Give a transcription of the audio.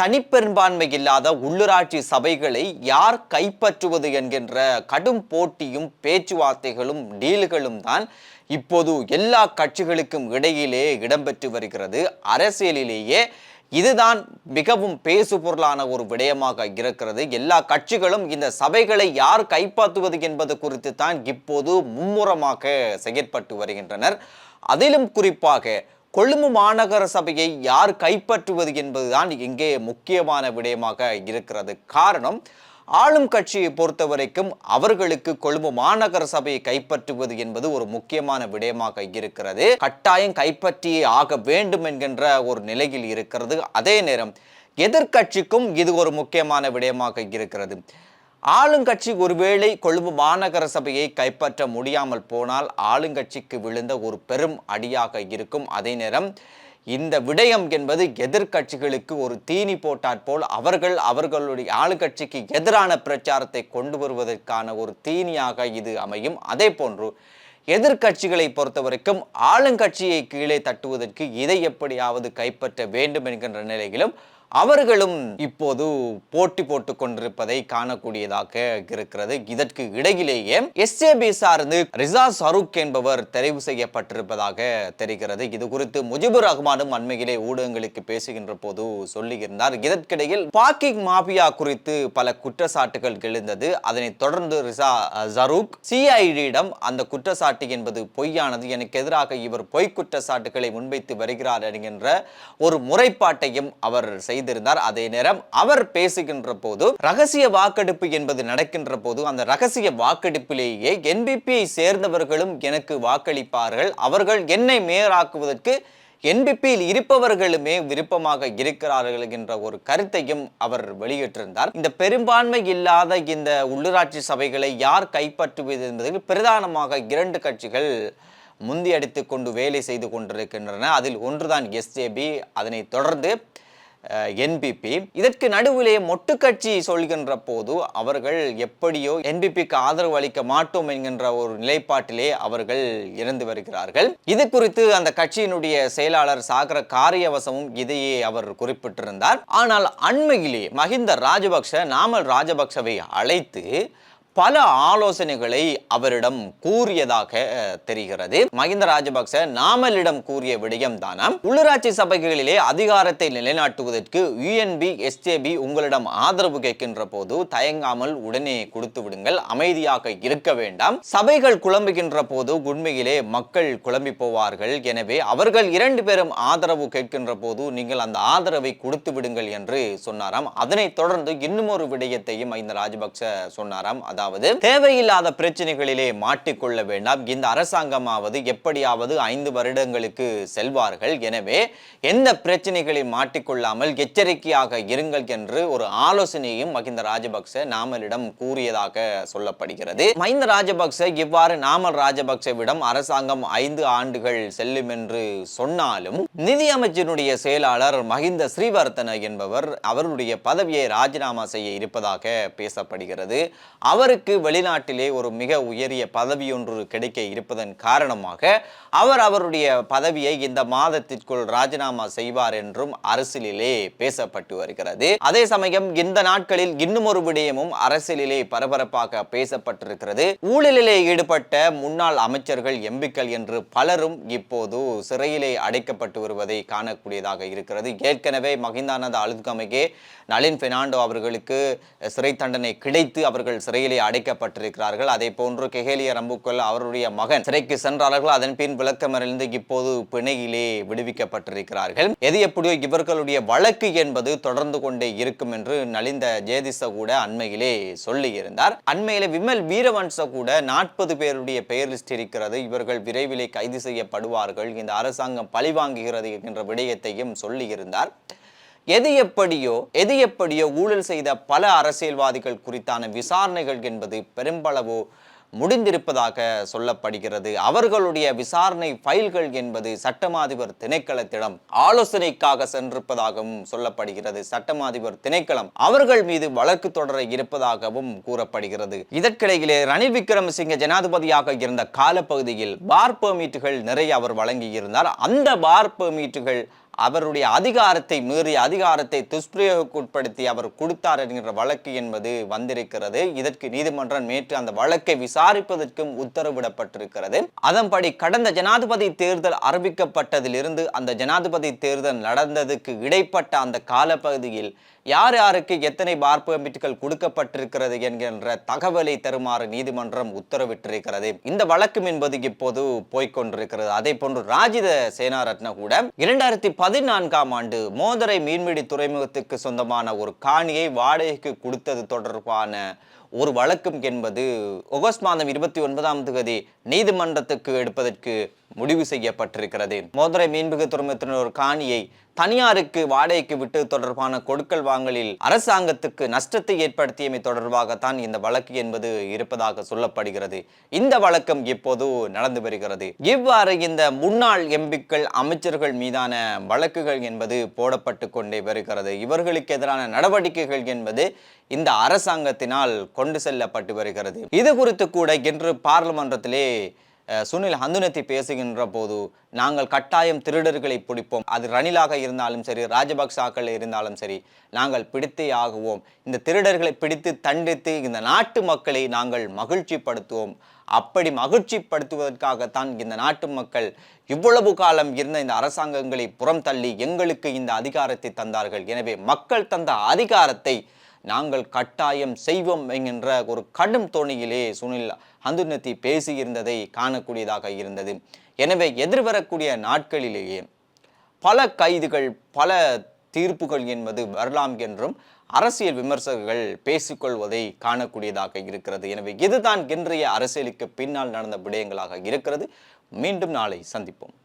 தனிப்பெரும்பான்மை இல்லாத உள்ளூராட்சி சபைகளை யார் கைப்பற்றுவது என்கின்ற கடும் போட்டியும் பேச்சுவார்த்தைகளும் டீல்களும் தான் இப்போது எல்லா கட்சிகளுக்கும் இடையிலே இடம்பெற்று வருகிறது. அரசியலிலேயே இதுதான் மிகவும் பேசுபொருளான ஒரு விடயமாக இருக்கிறது. எல்லா கட்சிகளும் இந்த சபைகளை யார் கைப்பற்றுவது என்பது குறித்து தான் இப்போது மும்முரமாக செயற்பட்டு வருகின்றனர். அதிலும் குறிப்பாக கொழும்பு மாநகர சபையை யார் கைப்பற்றுவது என்பதுதான் இங்கே முக்கியமான விடயமாக இருக்கிறது. காரணம், ஆளும் கட்சியை பொறுத்தவரைக்கும் அவர்களுக்கு கொழும்பு மாநகர சபையை கைப்பற்றுவது என்பது ஒரு முக்கியமான விடயமாக இருக்கிறது. கட்டாயம் கைப்பற்றியே ஆக வேண்டும் என்கின்ற ஒரு நிலையில் இருக்கிறது. அதே நேரம் எதிர்கட்சிக்கும் இது ஒரு முக்கியமான விடயமாக இருக்கிறது. ஆளுங்கட்சி ஒருவேளை கொழும்பு மாநகர சபையை கைப்பற்ற முடியாமல் போனால் ஆளுங்கட்சிக்கு விழுந்த ஒரு பெரும் அடியாக இருக்கும். அதே நேரம் இந்த விடயம் என்பது எதிர்கட்சிகளுக்கு ஒரு தீனி போட்டாற் போல் அவர்களுடைய ஆளுங்கட்சிக்கு எதிரான பிரச்சாரத்தை கொண்டு வருவதற்கான ஒரு தீனியாக இது அமையும். அதே போன்று எதிர்கட்சிகளை பொறுத்தவரைக்கும் ஆளுங்கட்சியை கீழே தட்டுவதற்கு இதை எப்படியாவது கைப்பற்ற வேண்டும் என்கின்ற நிலையிலும் அவர்களும் இப்போது போட்டி போட்டுக் கொண்டிருப்பதை காணக்கூடியதாக இருக்கிறது. இதற்கு இடையிலேயே எஸ்ஏபி சார்ந்து ரிசா சரூக் என்பவர் தெரிவு செய்யப்பட்டிருப்பதாக தெரிகிறது. இது குறித்து முஜிபுர் ரஹ்மானும் அண்மையிலே ஊடகங்களுக்கு பேசுகின்ற போது சொல்லியிருந்தார். இதற்கிடையில் பார்க்கிங் மாபியா குறித்து பல குற்றச்சாட்டுகள் எழுந்தது. அதனைத் தொடர்ந்து ரிசா சரூக் சிஐடியிடம் அந்த குற்றச்சாட்டு என்பது பொய்யானது, எனக்கு எதிராக இவர் பொய் குற்றச்சாட்டுகளை முன்வைத்து வருகிறார் என்கின்ற ஒரு முறைப்பாட்டையும் அவர் செய்திருந்தார். அதே நேரம் அவர் பேசுகின்ற போது ரகசிய வாக்கெடுப்பு என்பது நடக்கின்ற போது அந்த ரகசிய வாக்கெடுப்பிலேயே என்பிபியை சேர்ந்தவர்களும் எனக்கு வாக்களிப்பார்கள், அவர்கள் என்னை மேயராக்குவதற்கு என்பிபியில் இருப்பவர்களுமே விருப்பமாக இருக்கிறார்கள் என்ற ஒரு கருத்தையும் அவர் வெளியிட்டிருந்தார். இந்த பெரும்பான்மை இல்லாத இந்த உள்ளூராட்சி சபைகளை யார் கைப்பற்றுவது என்பதில் பிரதானமாக இரண்டு கட்சிகள் முந்தி அடித்துக் கொண்டு வேலை செய்து கொண்டிருக்கின்றன. அதில் ஒன்றுதான் எஸ்ஏபி, அதனைத் தொடர்ந்து என்பிபி. இதற்கு நடுவிலே மொட்டு கட்சி சொல்கின்ற போது அவர்கள் எப்படியோ என்பிபிக்கு ஆதரவு அளிக்க மாட்டோம் என்கின்ற ஒரு நிலைப்பாட்டிலே அவர்கள் இருந்து வருகிறார்கள். இது குறித்து அந்த கட்சியினுடைய செயலாளர் சாகர காரியவசமும் இதையே அவர் குறிப்பிட்டிருந்தார். ஆனால் அண்மையிலே மஹிந்த ராஜபக்ஷ நாமல் ராஜபக்ஷவை அழைத்து பல ஆலோசனைகளை அவரிடம் கூறியதாக தெரிகிறது. மஹிந்த ராஜபக்ச நாமலிடம் கூறிய விடயம் தானாம், உள்ளூராட்சி சபைகளிலே அதிகாரத்தை நிலைநாட்டுவதற்கு யுஎன்பி எஸ்ஏபி உங்களிடம் ஆதரவு கேட்கின்ற போது தயங்காமல் உடனே கொடுத்து விடுங்கள், அமைதியாக இருக்க வேண்டாம். சபைகள் குழம்புகின்ற போது உண்மையிலே மக்கள் குழம்பி போவார்கள். எனவே அவர்கள் இரண்டு பேரும் ஆதரவு கேட்கின்ற போது நீங்கள் அந்த ஆதரவை கொடுத்து விடுங்கள் என்று சொன்னாராம். அதனைத் தொடர்ந்து இன்னும் ஒரு விடயத்தையும் மஹிந்த ராஜபக்ச சொன்னாராம். அதாவது தேவையில்லாத பிரச்சனைகளிலே மாட்டிக்கொள்ள வேண்டாம், இந்த அரசாங்கமாவது எப்படியாவது 5 வருடங்களுக்கு செல்வார்கள், எனவே எந்த பிரச்சனைகளில் மாட்டிக்கொள்ளாமல் எச்சரிக்கையாக இருங்கள் என்று ஒரு ஆலோசனையும் மஹிந்த ராஜபக்ச நாமலிடம் கூறியதாக சொல்லப்படுகிறது. மஹிந்த ராஜபக்ச இவ்வாறு நாமல் ராஜபக்சவிடம் அரசாங்கம் 5 ஆண்டுகள் செல்லும் என்று சொன்னாலும் நிதி அமைச்சருடைய செயலாளர் மஹிந்த ஸ்ரீவர்தன என்பவர் அவருடைய பதவியை ராஜினாமா செய்ய இருப்பதாக பேசப்படுகிறது. அவருக்கு வெளிநாட்டிலே ஒரு மிக உயரிய பதவி ஒன்று கிடைக்க இருப்பதன் காரணமாக அவருடைய பதவியை இந்த மாதத்திற்குள் ராஜினாமா செய்வார் என்றும் அரசியலிலே பேசப்பட்டு வருகிறது. அதே சமயம் இந்த நாட்களில் இன்னும் ஒரு விடயமும் அரசியலிலே பரபரப்பாக பேசப்பட்டிருக்கிறது. ஊழலிலே ஈடுபட்ட முன்னாள் அமைச்சர்கள் எம்பிக்கள் என்று பலரும் இப்போது சிறையிலே அடைக்கப்பட்டு வருவதை காணக்கூடியதாக இருக்கிறது. ஏற்கனவே மஹிந்தானந்த அழுத்கமைக்கே நளின் பெர்னாண்டோ அவர்களுக்கு சிறை தண்டனை கிடைத்து அவர்கள் சிறையிலே அடைக்கப்பட்டிருக்கிறார்கள். அதே போன்று கெஹேலிய ரம்புக்வெல் அவருடைய மகன் சிறைக்கு சென்றார்கள். அதன் பின் விளக்கமறிந்து இப்போது பிணையிலே விடுவிக்கப்பட்டிருக்கிறார்கள். எது எப்படியோ இவர்களுடைய வழக்கு என்பது தொடர்ந்து கொண்டே இருக்கும் என்று நலிந்த ஜேதிச கூட அண்மையிலே சொல்லி இருந்தார். அண்மையிலே விமல் வீரவன்ச கூட 40 பேருடைய பெயர் லிஸ்ட் இருக்கிறது, இவர்கள் விரைவிலே கைது செய்யப்படுவார்கள், இந்த அரசாங்கம் பழிவாங்குகிறது என்கின்ற விடயத்தையும் சொல்லி இருந்தார். எது எப்படியோ ஊழல் செய்த பல அரசியல்வாதிகள் குறித்தான விசாரணைகள் என்பது பெரும்பளவு முடிந்திருப்பதாக சொல்லப்படுகிறது. அவர்களுடைய விசாரணை ஃபைல்கள் என்பது சட்டமாதிபர் திணைக்களத்திடம் ஆலோசனைக்காக சென்றிருப்பதாகவும் சொல்லப்படுகிறது. சட்டமாதிபர் திணைக்களம் அவர்கள் மீது வழக்கு தொடர இருப்பதாகவும் கூறப்படுகிறது. இதற்கிடையிலே ரணில் விக்ரமசிங்க ஜனாதிபதியாக இருந்த காலப்பகுதியில் பார் பெர்மிட்டுகள் நிறைய அவர் வழங்கியிருந்தார். அந்த பார் பெர்மிட்டுகள் அவருடைய அதிகாரத்தை மீறி அதிகாரத்தை துஷ்பிரயோகப்படுத்தி அவர் கொடுத்தார் என்கின்ற வழக்கு என்பது வந்திருக்கிறது. இதற்கு நீதிமன்றம் நேற்று அந்த வழக்கை விசாரிப்பதற்கும் உத்தரவிடப்பட்டிருக்கிறது. அதன்படி கடந்த ஜனாதிபதி தேர்தல் அறிவிக்கப்பட்டதிலிருந்து அந்த ஜனாதிபதி தேர்தல் நடந்ததுக்கு இடைப்பட்ட அந்த காலப்பகுதியில் யார் யாருக்கு எத்தனை பார் பெர்மிட்டுகள் கொடுக்கப்பட்டிருக்கிறது என்கின்ற தகவலை தருமாறு நீதிமன்றம் உத்தரவிட்டிருக்கிறது. இந்த வழக்கம் என்பது இப்போது போய்கொண்டிருக்கிறது. அதே போன்று ராஜித சேனாரத்ன கூட 2014ஆம் ஆண்டு மோதரை மீன்பிடி துறைமுகத்துக்கு சொந்தமான ஒரு காணியை வாடகைக்கு கொடுத்தது தொடர்பான ஒரு வழக்கம் என்பது ஆகஸ்ட் மாதம் 29ஆம் தேதி நீதிமன்றத்துக்கு எடுப்பதற்கு முடிவு செய்யப்பட்டிருக்கிறது. மோதரை மீன்பிடி துறைமுகத்தின் ஒரு காணியை தனியாருக்கு வாடகைக்கு விட்டு தொடர்பான கொடுக்கல் வாங்கலில் அரசாங்கத்துக்கு நஷ்டத்தை ஏற்படுத்தியமை தொடர்பாகத்தான் இந்த வழக்கு என்பது இருப்பதாக சொல்லப்படுகிறது. இந்த வழக்கம் இப்போது நடந்து வருகிறது. இவ்வாறு இந்த முன்னாள் எம்பிக்கள் அமைச்சர்கள் மீதான வழக்குகள் என்பது போடப்பட்டு கொண்டே வருகிறது. இவர்களுக்கு எதிரான நடவடிக்கைகள் என்பது இந்த அரசாங்கத்தினால் கொண்டு செல்லப்பட்டு வருகிறது. இது குறித்து கூட இன்று பார்லிமன்றத்திலே சுனில் ஹந்துனத்தி பேசுகின்ற போது நாங்கள் கட்டாயம் திருடர்களை பிடிப்போம், அது ரணிலாக இருந்தாலும் சரி ராஜபக்சாக்கள் இருந்தாலும் சரி நாங்கள் பிடித்தே ஆகுவோம், இந்த திருடர்களை பிடித்து தண்டித்து இந்த நாட்டு மக்களை நாங்கள் மகிழ்ச்சிப்படுத்துவோம், அப்படி மகிழ்ச்சிப்படுத்துவதற்காகத்தான் இந்த நாட்டு மக்கள் இவ்வளவு காலம் இருந்த இந்த அரசாங்கங்களை புறம் தள்ளி எங்களுக்கு இந்த அதிகாரத்தை தந்தார்கள், எனவே மக்கள் தந்த அதிகாரத்தை நாங்கள் கட்டாயம் செய்வோம் என்கின்ற ஒரு கடும் தோணியிலே சுனில் ஹந்துனத்தி பேசியிருந்ததை காணக்கூடியதாக இருந்தது. எனவே எதிர்வரக்கூடிய நாட்களிலேயே பல கைதுகள் பல தீர்ப்புகள் என்பது வரலாம் என்றும் அரசியல் விமர்சகர்கள் பேசிக்கொள்வதை காணக்கூடியதாக இருக்கிறது. எனவே இதுதான் இன்றைய அரசியலுக்கு பின்னால் நடந்த விடயங்களாக இருக்கிறது. மீண்டும் நாளை சந்திப்போம்.